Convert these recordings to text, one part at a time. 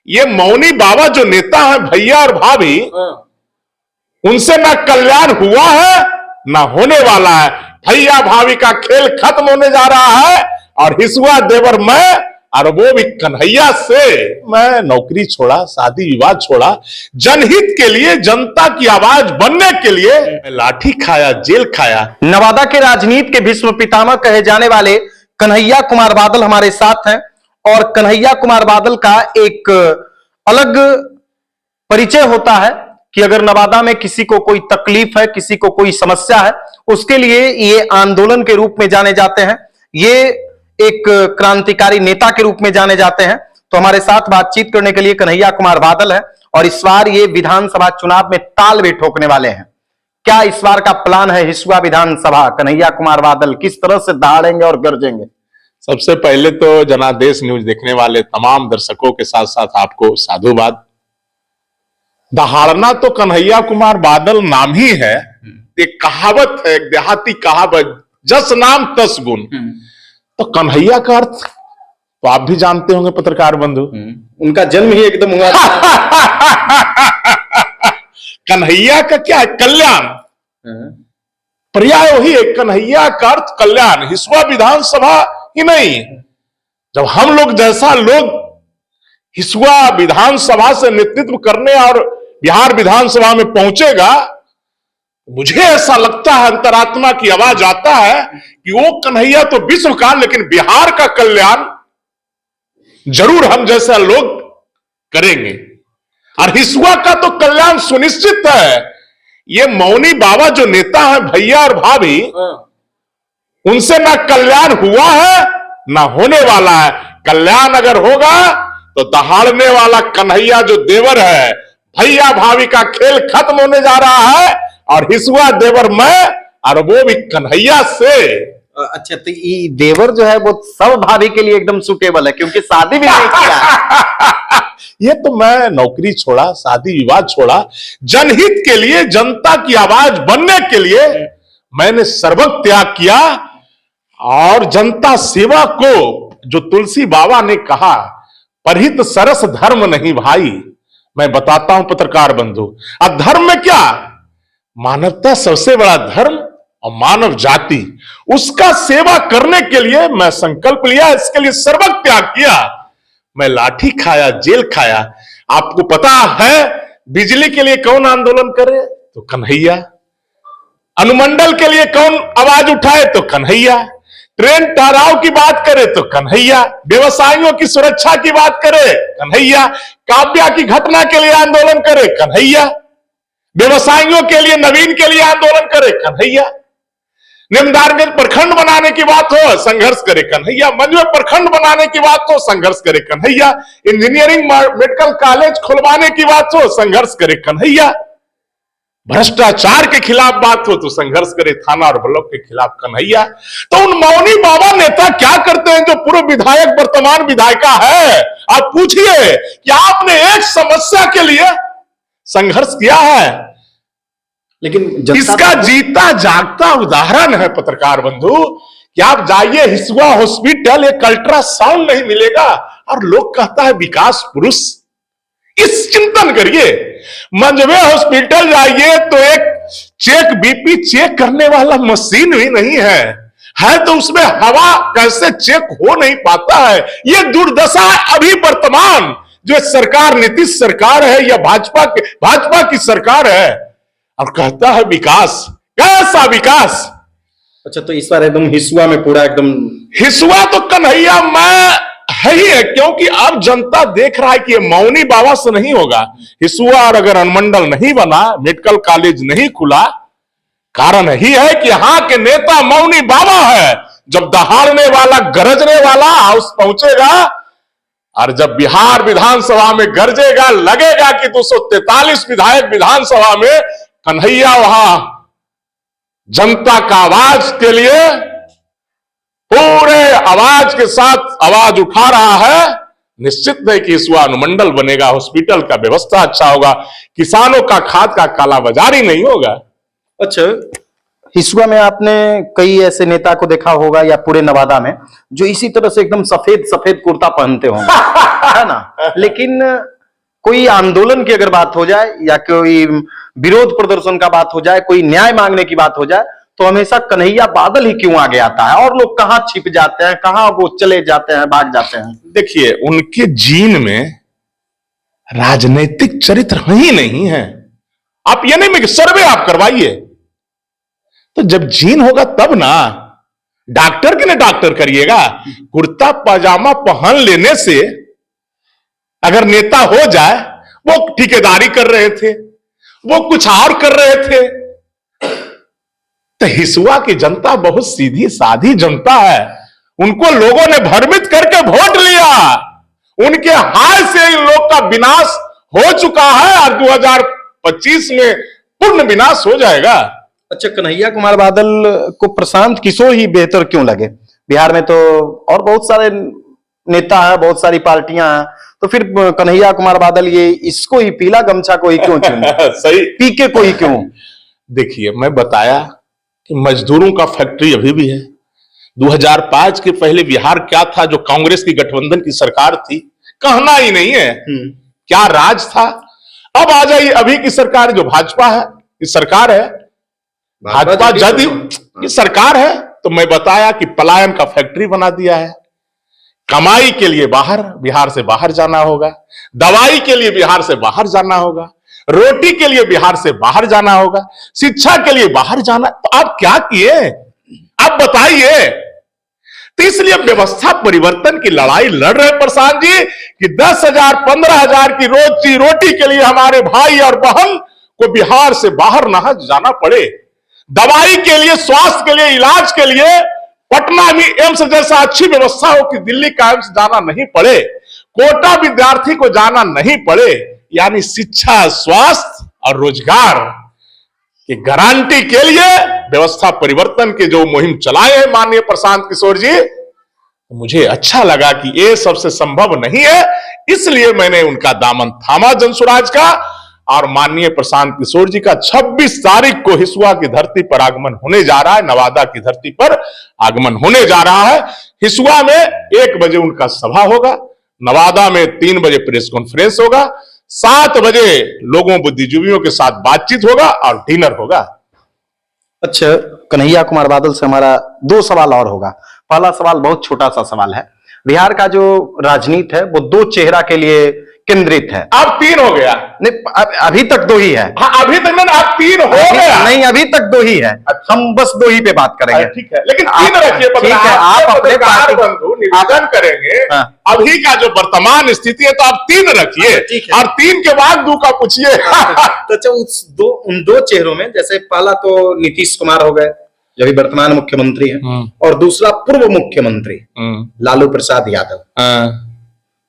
ये मौनी बाबा जो नेता है भैया और भाभी, उनसे ना कल्याण हुआ है ना होने वाला है। भैया भाभी का खेल खत्म होने जा रहा है और हिसुआ देवर मैं, और वो भी कन्हैया से। मैं नौकरी छोड़ा, शादी विवाह छोड़ा, जनहित के लिए, जनता की आवाज बनने के लिए मैं लाठी खाया, जेल खाया। नवादा के राजनीति के भीष्म पितामह कहे जाने वाले कन्हैया कुमार बादल हमारे साथ हैं और कन्हैया कुमार बादल का एक अलग परिचय होता है कि अगर नवादा में किसी को कोई तकलीफ है, किसी को कोई समस्या है, उसके लिए ये आंदोलन के रूप में जाने जाते हैं, ये एक क्रांतिकारी नेता के रूप में जाने जाते हैं। तो हमारे साथ बातचीत करने के लिए कन्हैया कुमार बादल है और इस बार ये विधानसभा चुनाव में ताल भी ठोकने वाले हैं। क्या इस बार का प्लान है हिसुआ विधानसभा? कन्हैया कुमार बादल किस तरह से दहाड़ेंगे और गरजेंगे? सबसे पहले तो जनादेश न्यूज देखने वाले तमाम दर्शकों के साथ साथ आपको साधुवाद। दहाड़ना तो कन्हैया कुमार बादल नाम ही है, एक कहावत है, एक देहाती कहावत, जस नाम तस गुण। तो कन्हैया का अर्थ तो आप भी जानते होंगे पत्रकार बंधु, उनका जन्म ही एकदम हुआ कन्हैया का क्या है? कल्याण। पर्याय वही है, कन्हैया का अर्थ कल्याण। हिसुआ विधानसभा ही नहीं, जब हम लोग जैसा लोग हिसुआ विधानसभा से नेतृत्व करने और बिहार विधानसभा में पहुंचेगा, मुझे ऐसा लगता है, अंतरात्मा की आवाज आता है कि वो कन्हैया तो विश्व का, लेकिन बिहार का कल्याण जरूर हम जैसा लोग करेंगे। और हिसुआ का तो कल्याण सुनिश्चित है। ये मौनी बाबा जो नेता है भैया और भाभी, उनसे ना कल्याण हुआ है ना होने वाला है। कल्याण अगर होगा तो दहाड़ने वाला कन्हैया जो देवर है, भैया भाभी का खेल खत्म होने जा रहा है और हिसुआ देवर मैं, और वो भी कन्हैया से। अच्छा, तो ये देवर जो है वो सब भाभी के लिए एकदम सुटेबल है क्योंकि शादी भी नहीं किया है। ये तो मैं नौकरी छोड़ा, शादी विवाह छोड़ा, जनहित के लिए, जनता की आवाज बनने के लिए मैंने सर्वत्र त्याग किया। और जनता सेवा को, जो तुलसी बाबा ने कहा, परहित सरस धर्म नहीं भाई, मैं बताता हूं पत्रकार बंधु। अब धर्म में क्या? मानवता सबसे बड़ा धर्म और मानव जाति, उसका सेवा करने के लिए मैं संकल्प लिया, इसके लिए सर्वत्र त्याग किया। मैं लाठी खाया, जेल खाया। आपको पता है बिजली के लिए कौन आंदोलन करे? तो कन्हैया। अनुमंडल के लिए कौन आवाज उठाए? तो कन्हैया। ट्रेन ठहराव की बात करे तो कन्हैया। व्यवसायियों की सुरक्षा की बात करे कन्हैया। काव्या की घटना के लिए आंदोलन करे कन्हैया। व्यवसायियों के लिए, नवीन के लिए आंदोलन करे कन्हैया। निमदारगंज प्रखंड बनाने की बात हो, संघर्ष करे कन्हैया। मंझ प्रखंड बनाने की बात हो, संघर्ष करे कन्हैया। इंजीनियरिंग मेडिकल कॉलेज खुलवाने की बात हो, संघर्ष करे कन्हैया। भ्रष्टाचार के खिलाफ बात हो तो संघर्ष करे थाना और ब्लॉक के खिलाफ कन्हैया। तो उन मौनी बाबा नेता क्या करते हैं जो पूर्व विधायक वर्तमान विधायिका है? आप पूछिए कि आपने एक समस्या के लिए संघर्ष किया है? लेकिन इसका जीता जागता उदाहरण है पत्रकार बंधु कि आप जाइए हिसुआ हॉस्पिटल, एक अल्ट्रासाउंड नहीं मिलेगा और लोग कहता है विकास पुरुष। इस चिंतन करिए, मंझवे हॉस्पिटल जाइए तो एक चेक बीपी चेक करने वाला मशीन भी नहीं है तो उसमें हवा कैसे चेक हो नहीं पाता है। ये दुर्दशा अभी वर्तमान जो सरकार, नीतीश सरकार है या भाजपा की सरकार है, और कहता है विकास। कैसा विकास? अच्छा, तो इस बार एकदम हिसुआ में पूरा एकदम हिसुआ तो कन्हैया मैं है ही है, क्योंकि अब जनता देख रहा है कि ये मौनी बाबा से नहीं होगा। हिसुआ और अगर अनुमंडल नहीं बना, मेडिकल कॉलेज नहीं खुला, कारण ही है कि यहां के नेता मौनी बाबा है। जब दहाड़ने वाला, गरजने वाला हाउस पहुंचेगा और जब बिहार विधानसभा में गरजेगा, लगेगा कि 243 विधायक विधानसभा में, कन्हैया वहां जनता का आवाज के लिए पूरे आवाज के साथ आवाज उठा रहा है। निश्चित है कि हिसुआ अनुमंडल बनेगा, हॉस्पिटल का व्यवस्था अच्छा होगा, किसानों का खाद का कालाबाजारी नहीं होगा। अच्छा, हिसुआ में आपने कई ऐसे नेता को देखा होगा या पूरे नवादा में जो इसी तरह से एकदम सफेद सफेद कुर्ता पहनते होंगे, है ना? लेकिन कोई आंदोलन की अगर बात हो जाए या कोई विरोध प्रदर्शन का बात हो जाए, कोई न्याय मांगने की बात हो जाए, तो हमेशा कन्हैया बादल ही क्यों आगे आता है और लोग कहां छिप जाते हैं, कहां वो चले जाते हैं, भाग जाते हैं? देखिए, उनके जीन में राजनीतिक चरित्र ही नहीं है। आप ये नहीं, सर्वे आप करवाइए, तो जब जीन होगा तब ना। डॉक्टर के लिए डॉक्टर करिएगा, कुर्ता पजामा पहन लेने से अगर नेता हो जाए, वो ठेकेदारी कर रहे थे, वो कुछ और कर रहे थे। तो हिसुआ की जनता बहुत सीधी साधी जनता है, उनको लोगों ने भ्रमित करके वोट लिया, उनके हाय से इन लोग का विनाश हो चुका है और 2025 में पूर्ण विनाश हो जाएगा। अच्छा, कन्हैया कुमार बादल को प्रशांत किशोर ही बेहतर क्यों लगे? बिहार में तो और बहुत सारे नेता हैं, बहुत सारी पार्टियां हैं, तो फिर कन्हैया कुमार बादल ये इसको ही, पीला गमछा को ही क्यों चुने? सही, पीके को ही क्यों? देखिए, मैं बताया कि मजदूरों का फैक्ट्री अभी भी है। 2005 के पहले बिहार क्या था, जो कांग्रेस की गठबंधन की सरकार थी, कहना ही नहीं है क्या राज था। अब आ जाइए, अभी की सरकार जो भाजपा है, इस सरकार है, भाजपा जदयू की सरकार है, तो मैं बताया कि पलायन का फैक्ट्री बना दिया है। कमाई के लिए बाहर, बिहार से बाहर जाना होगा, दवाई के लिए बिहार से बाहर जाना होगा, रोटी के लिए बिहार से बाहर जाना होगा, शिक्षा के लिए बाहर जाना। तो आप क्या किए, आप बताइए। तो इसलिए व्यवस्था परिवर्तन की लड़ाई लड़ रहे प्रशांत जी कि 10,000 15,000 की रोजी रोटी के लिए हमारे भाई और बहन को बिहार से बाहर ना जाना पड़े, दवाई के लिए, स्वास्थ्य के लिए, इलाज के लिए पटना में एम्स जैसा अच्छी व्यवस्था हो कि दिल्ली का एम्स जाना नहीं पड़े, कोटा विद्यार्थी को जाना नहीं पड़े। यानी शिक्षा, स्वास्थ्य और रोजगार की गारंटी के लिए व्यवस्था परिवर्तन के जो मुहिम चलाए हैं माननीय प्रशांत किशोर जी, मुझे अच्छा लगा कि ये सबसे संभव नहीं है, इसलिए मैंने उनका दामन थामा जनसुराज का। और माननीय प्रशांत किशोर जी का 26 तारीख को हिसुआ की धरती पर आगमन होने जा रहा है, नवादा की धरती पर आगमन होने जा रहा है। हिसुआ में 1 बजे उनका सभा होगा, नवादा में 3 बजे प्रेस कॉन्फ्रेंस होगा, 7 बजे लोगों बुद्धिजीवियों के साथ बातचीत होगा और डिनर होगा। अच्छा, कन्हैया कुमार बादल से हमारा 2 सवाल और होगा। पहला सवाल बहुत छोटा सा सवाल है। बिहार का जो राजनीति है वो 2 चेहरा के लिए केंद्रित है। अब 3 हो गया। नहीं, अभी तक 2 ही है। हाँ, अभी तक नहीं, अब 3 हो गया। नहीं, अभी तक 2 ही है। हम बस 2 ही पे बात करेंगे। ठीक है, लेकिन 3 रखिए। ठीक है, आप अपने पार्टी बंधु निवेदन करेंगे। हाँ। अभी का जो वर्तमान स्थिति है, तो आप 3 रखिए और 3 के बाद 2 का पूछिए। तो अच्छा, उन 2 चेहरों में, जैसे पहला तो नीतीश कुमार हो गए, जो भी वर्तमान मुख्यमंत्री है, और दूसरा पूर्व मुख्यमंत्री लालू प्रसाद यादव।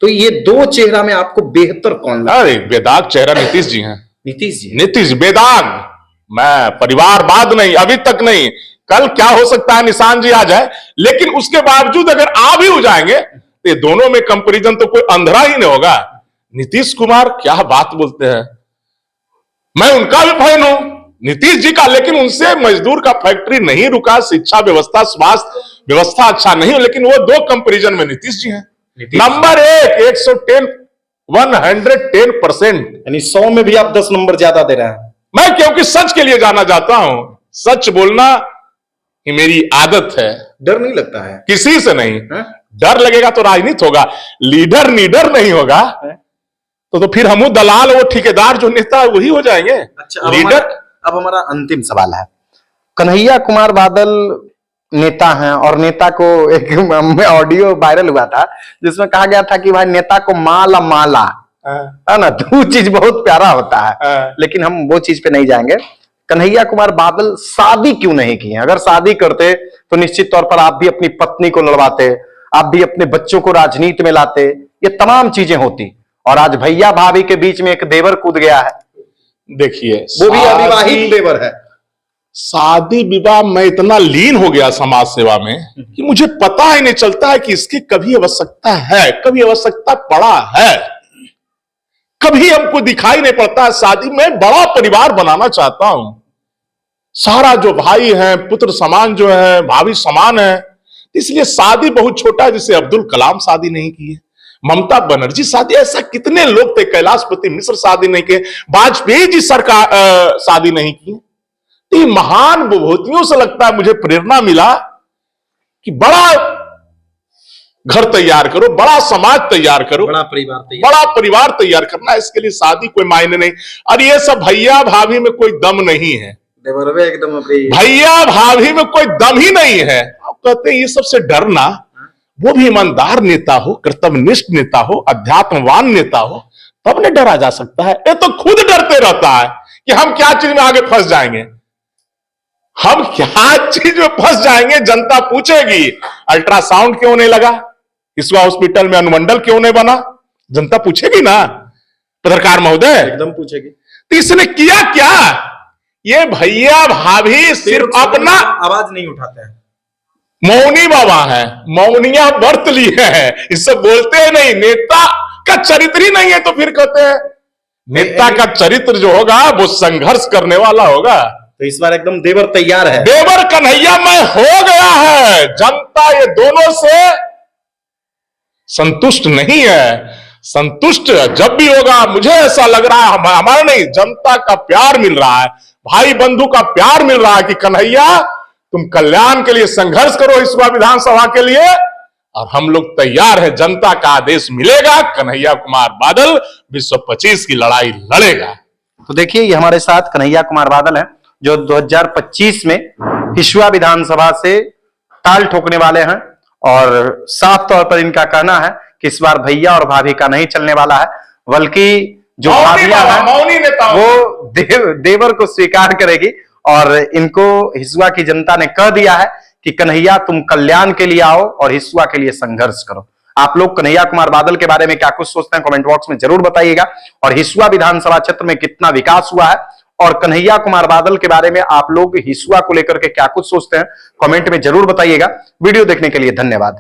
तो ये 2 चेहरा में आपको बेहतर कौन लगा? अरे बेदाग चेहरा नीतीश जी हैं। नीतीश बेदाग। मैं परिवारवाद नहीं, अभी तक नहीं, कल क्या हो सकता है निशान जी आ जाए, लेकिन उसके बावजूद अगर आ भी हो जाएंगे तो ये दोनों में कंपैरिजन तो कोई अंधेरा ही नहीं होगा। नीतीश कुमार क्या बात बोलते हैं, मैं उनका भी फैन हूं नीतीश जी का, लेकिन उनसे मजदूर का फैक्ट्री नहीं रुका, शिक्षा व्यवस्था, स्वास्थ्य व्यवस्था अच्छा नहीं, लेकिन वो 2 कंपैरिजन में नीतीश जी हैं। नंबर 1, 110%, यानी 100 में भी आप 10 नंबर ज्यादा दे रहे हैं। मैं क्योंकि सच के लिए जाना जाता हूं, सच बोलना ही मेरी आदत है। डर नहीं लगता है किसी से नहीं है? डर लगेगा तो राजनीति होगा, लीडर नीडर नहीं होगा तो फिर हम दलाल, वो ठेकेदार जो नेता है वही हो जाएंगे। अच्छा, लीडर। अब हमारा अंतिम सवाल है। कन्हैया कुमार बादल नेता हैं और नेता को एक ऑडियो वायरल हुआ था जिसमें कहा गया था कि भाई नेता को माला माला है ना, तो वो चीज बहुत प्यारा होता है, लेकिन हम वो चीज पे नहीं जाएंगे। कन्हैया कुमार बादल शादी क्यों नहीं किए? अगर शादी करते तो निश्चित तौर पर आप भी अपनी पत्नी को लड़वाते, आप भी अपने बच्चों को राजनीति में लाते, ये तमाम चीजें होती। और आज भैया भाभी के बीच में एक देवर कूद गया है। देखिए, वो भी अविवाहित देवर है। शादी विवाह में इतना लीन हो गया समाज सेवा में कि मुझे पता ही नहीं चलता है कि इसकी कभी आवश्यकता है, कभी आवश्यकता पड़ा है, कभी हमको दिखाई नहीं पड़ता है। शादी में बड़ा परिवार बनाना चाहता हूं, सारा जो भाई है, पुत्र समान जो है, भाभी समान है, इसलिए शादी बहुत छोटा है। जैसे अब्दुल कलाम शादी नहीं किए, ममता बनर्जी शादी, ऐसा कितने लोग थे, कैलाशपति मिश्र शादी नहीं किए, वाजपेयी जी सरकार शादी नहीं की। तो महान विभूतियों से लगता है मुझे प्रेरणा मिला कि बड़ा घर तैयार करो, बड़ा समाज तैयार करो, बड़ा परिवार तैयार करना, इसके लिए शादी कोई मायने नहीं। और ये सब भैया भाभी में कोई दम नहीं है, एकदम भैया भाभी में कोई दम ही नहीं है। आप कहते हैं ये सबसे डरना, वो भी ईमानदार नेता हो, कर्तव्यनिष्ठ नेता हो, अध्यात्मवान नेता हो, तब न डरा जा सकता है। ये तो खुद डरते रहता है कि हम क्या चीज में आगे फंस जाएंगे, हम क्या चीज में फंस जाएंगे। जनता पूछेगी अल्ट्रासाउंड क्यों नहीं लगा, हिसुआ हॉस्पिटल में अनुमंडल क्यों नहीं बना, जनता पूछेगी ना पत्रकार महोदय, एकदम पूछेगी। तो इसने किया क्या? ये भैया भाभी सिर्फ अपना आवाज नहीं उठाते हैं, मौनी बाबा है, मौनिया व्रत लिए हैं, इससे बोलते नहीं। नेता का चरित्र ही नहीं है तो फिर कहते हैं नेता का चरित्र जो होगा वो संघर्ष करने वाला होगा। तो इस बार एकदम देवर तैयार है, देवर कन्हैया में हो गया है। जनता ये दोनों से संतुष्ट नहीं है, संतुष्ट जब भी होगा, मुझे ऐसा लग रहा है हमारा नहीं, जनता का प्यार मिल रहा है, भाई बंधु का प्यार मिल रहा है कि कन्हैया तुम कल्याण के लिए संघर्ष करो इस बार विधानसभा के लिए, और हम लोग तैयार हैं। जनता का आदेश मिलेगा, कन्हैया कुमार बादल 225 की लड़ाई लड़ेगा। तो देखिए ये हमारे साथ कन्हैया कुमार बादल हैं जो 2025 में हिसुआ विधानसभा से ताल ठोकने वाले हैं, और साफ तौर पर इनका कहना है कि इस बार भैया और भाभी का नहीं चलने वाला है, बल्कि जो भाभियां हैं वो देवर को स्वीकार करेगी। और इनको हिसुआ की जनता ने कह दिया है कि कन्हैया तुम कल्याण के लिए आओ और हिसुआ के लिए संघर्ष करो। आप लोग कन्हैया कुमार बादल के बारे में क्या कुछ सोचते हैं कमेंट बॉक्स में जरूर बताइएगा, और हिसुआ विधानसभा क्षेत्र में कितना विकास हुआ है, और कन्हैया कुमार बादल के बारे में आप लोग हिसुआ को लेकर के क्या कुछ सोचते हैं कमेंट में जरूर बताइएगा। वीडियो देखने के लिए धन्यवाद।